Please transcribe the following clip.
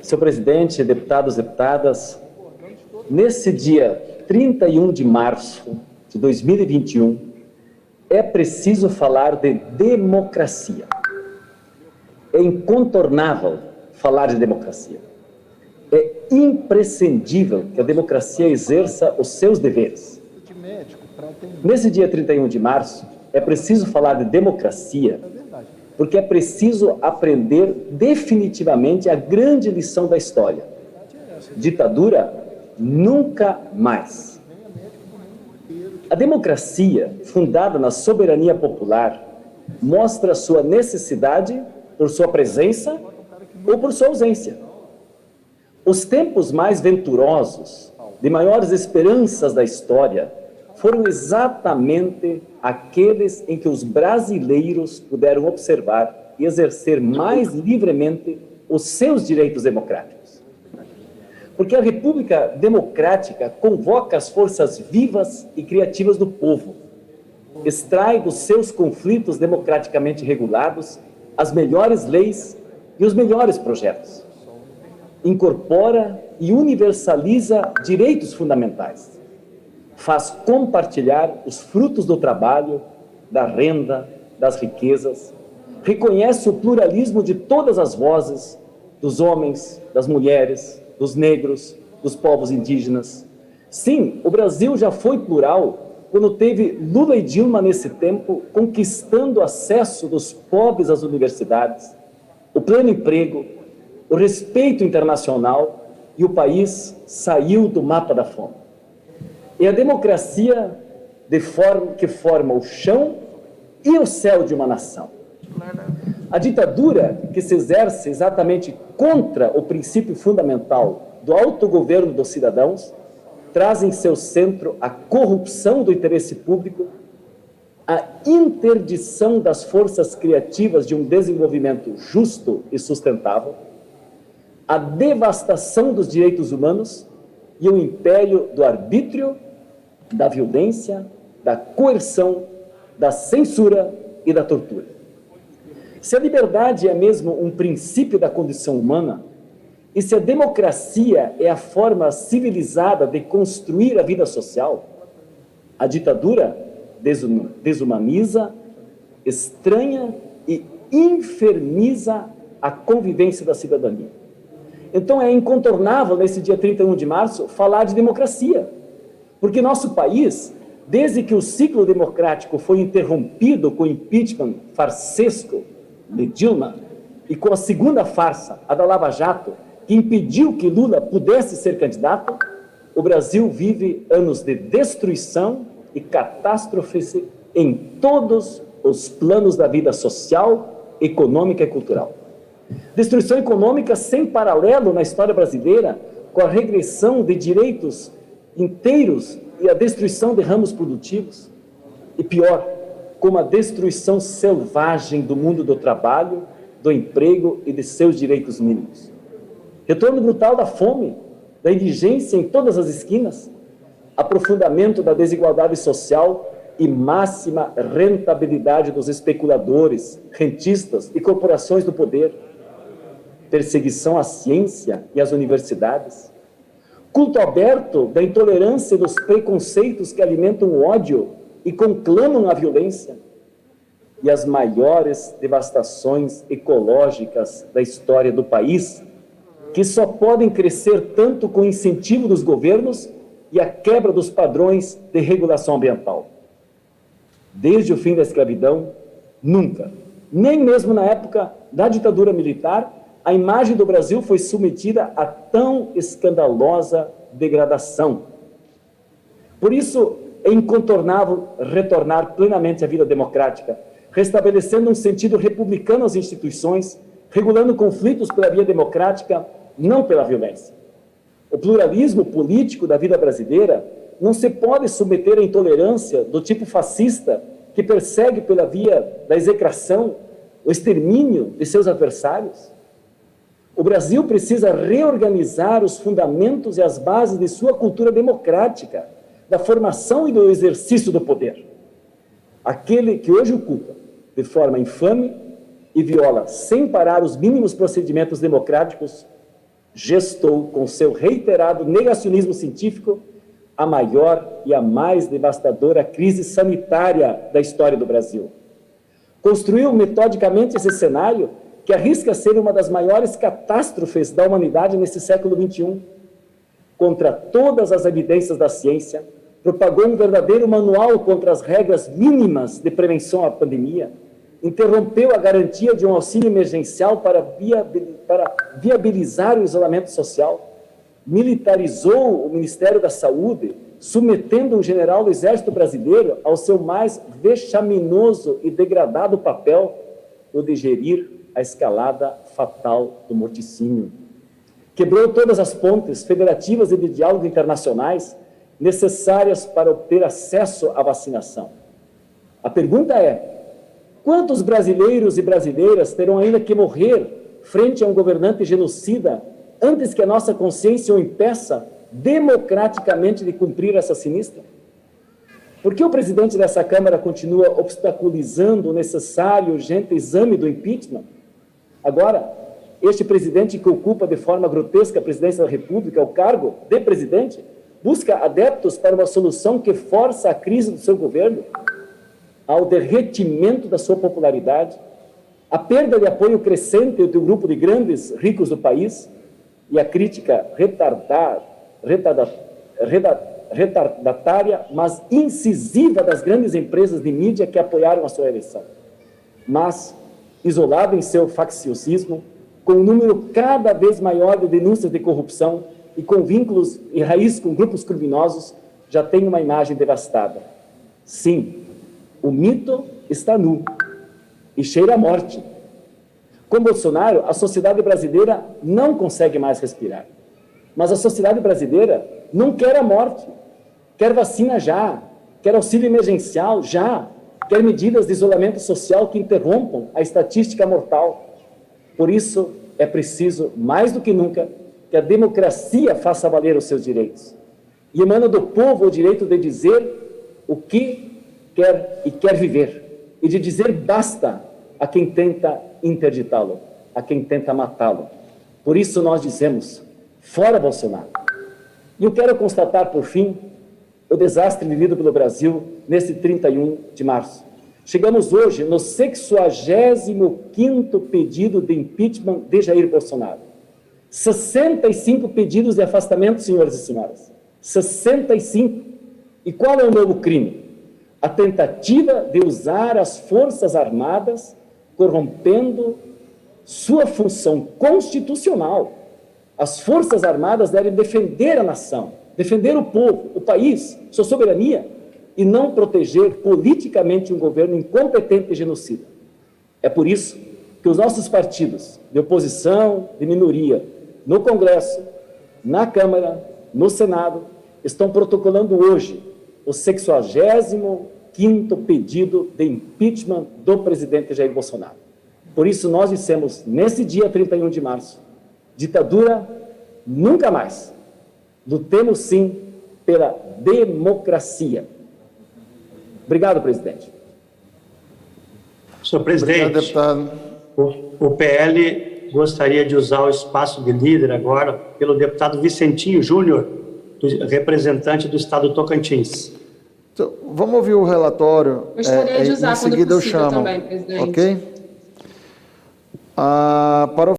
Senhor presidente, deputados e deputadas, nesse dia 31 de março de 2021, é preciso falar de democracia. É incontornável falar de democracia. É imprescindível que a democracia exerça os seus deveres. Nesse dia 31 de março, é preciso falar de democracia, porque é preciso aprender definitivamente a grande lição da história. Ditadura, nunca mais. A democracia, fundada na soberania popular, mostra sua necessidade por sua presença ou por sua ausência. Os tempos mais venturosos, de maiores esperanças da história, foram exatamente aqueles em que os brasileiros puderam observar e exercer mais livremente os seus direitos democráticos. Porque a República Democrática convoca as forças vivas e criativas do povo, extrai dos seus conflitos democraticamente regulados as melhores leis e os melhores projetos, incorpora e universaliza direitos fundamentais, faz compartilhar os frutos do trabalho, da renda, das riquezas, reconhece o pluralismo de todas as vozes, dos homens, das mulheres, dos negros, dos povos indígenas. Sim, o Brasil já foi plural quando teve Lula e Dilma nesse tempo conquistando o acesso dos pobres às universidades, o pleno emprego, o respeito internacional, e o país saiu do mapa da fome. É a democracia que forma o chão e o céu de uma nação. A ditadura que se exerce exatamente contra o princípio fundamental do autogoverno dos cidadãos traz em seu centro a corrupção do interesse público, a interdição das forças criativas de um desenvolvimento justo e sustentável, a devastação dos direitos humanos e o império do arbítrio, da violência, da coerção, da censura e da tortura. Se a liberdade é mesmo um princípio da condição humana, e se a democracia é a forma civilizada de construir a vida social, a ditadura desumaniza, estranha e inferniza a convivência da cidadania. Então é incontornável, nesse dia 31 de março, falar de democracia, porque nosso país, desde que o ciclo democrático foi interrompido com o impeachment farsesco de Dilma e com a segunda farsa, a da Lava Jato, que impediu que Lula pudesse ser candidato, o Brasil vive anos de destruição e catástrofe em todos os planos da vida social, econômica e cultural. Destruição econômica sem paralelo na história brasileira, com a regressão de direitos inteiros e a destruição de ramos produtivos. E pior, como a destruição selvagem do mundo do trabalho, do emprego e de seus direitos mínimos. Retorno brutal da fome, da indigência em todas as esquinas, aprofundamento da desigualdade social e máxima rentabilidade dos especuladores, rentistas e corporações do poder, perseguição à ciência e às universidades, culto aberto da intolerância e dos preconceitos que alimentam o ódio e conclamam a violência, e as maiores devastações ecológicas da história do país, que só podem crescer tanto com o incentivo dos governos e a quebra dos padrões de regulação ambiental. Desde o fim da escravidão, nunca, nem mesmo na época da ditadura militar, a imagem do Brasil foi submetida a tão escandalosa degradação. Por isso, é incontornável retornar plenamente à vida democrática, restabelecendo um sentido republicano às instituições, regulando conflitos pela via democrática, não pela violência. O pluralismo político da vida brasileira não se pode submeter à intolerância do tipo fascista que persegue pela via da execração, o extermínio de seus adversários. O Brasil precisa reorganizar os fundamentos e as bases de sua cultura democrática, da formação e do exercício do poder. Aquele que hoje ocupa, de forma infame e viola sem parar os mínimos procedimentos democráticos, gestou, com seu reiterado negacionismo científico, a maior e a mais devastadora crise sanitária da história do Brasil. Construiu metodicamente esse cenário que arrisca ser uma das maiores catástrofes da humanidade nesse século XXI. Contra todas as evidências da ciência, propagou um verdadeiro manual contra as regras mínimas de prevenção à pandemia, interrompeu a garantia de um auxílio emergencial para viabilizar o isolamento social, militarizou o Ministério da Saúde, submetendo um general do Exército Brasileiro ao seu mais vexaminoso e degradado papel, o de gerir a escalada fatal do morticínio. Quebrou todas as pontes federativas e de diálogo internacionais necessárias para obter acesso à vacinação. A pergunta é: quantos brasileiros e brasileiras terão ainda que morrer frente a um governante genocida antes que a nossa consciência o impeça democraticamente de cumprir essa sinistra? Por que o presidente dessa Câmara continua obstaculizando o necessário e urgente exame do impeachment? Agora, este presidente que ocupa de forma grotesca a presidência da República, o cargo de presidente, busca adeptos para uma solução que força a crise do seu governo, ao derretimento da sua popularidade, a perda de apoio crescente do grupo de grandes ricos do país e a crítica retardatária, mas incisiva das grandes empresas de mídia que apoiaram a sua eleição. Mas, isolado em seu facciosismo, com um número cada vez maior de denúncias de corrupção e com vínculos e raiz com grupos criminosos, já tem uma imagem devastada. Sim, o mito está nu e cheira a morte. Com Bolsonaro, a sociedade brasileira não consegue mais respirar. Mas a sociedade brasileira não quer a morte, quer vacina já, quer auxílio emergencial já, quer medidas de isolamento social que interrompam a estatística mortal. Por isso, é preciso, mais do que nunca, que a democracia faça valer os seus direitos. E emana do povo o direito de dizer o que quer e quer viver, e de dizer basta a quem tenta interditá-lo, a quem tenta matá-lo. Por isso nós dizemos, fora Bolsonaro. E eu quero constatar, por fim, o desastre vivido pelo Brasil nesse 31 de março. Chegamos hoje no 65º pedido de impeachment de Jair Bolsonaro. 65 pedidos de afastamento, senhores e senhoras. 65. E qual é o novo crime? A tentativa de usar as Forças Armadas, corrompendo sua função constitucional. As Forças Armadas devem defender a nação, defender o povo, o país, sua soberania, e não proteger politicamente um governo incompetente e genocida. É por isso que os nossos partidos de oposição, de minoria, no Congresso, na Câmara, no Senado, estão protocolando hoje o 65º pedido de impeachment do presidente Jair Bolsonaro. Por isso nós dissemos, nesse dia 31 de março, ditadura nunca mais. Lutemos sim pela democracia. Obrigado, presidente. Senhor presidente, obrigado, deputado. O PL gostaria de usar o espaço de líder agora pelo deputado Vicentinho Júnior, representante do estado do Tocantins. Então, vamos ouvir o relatório. Gostaria de usar em seguida quando possível eu chamo, também, presidente. ok? Para o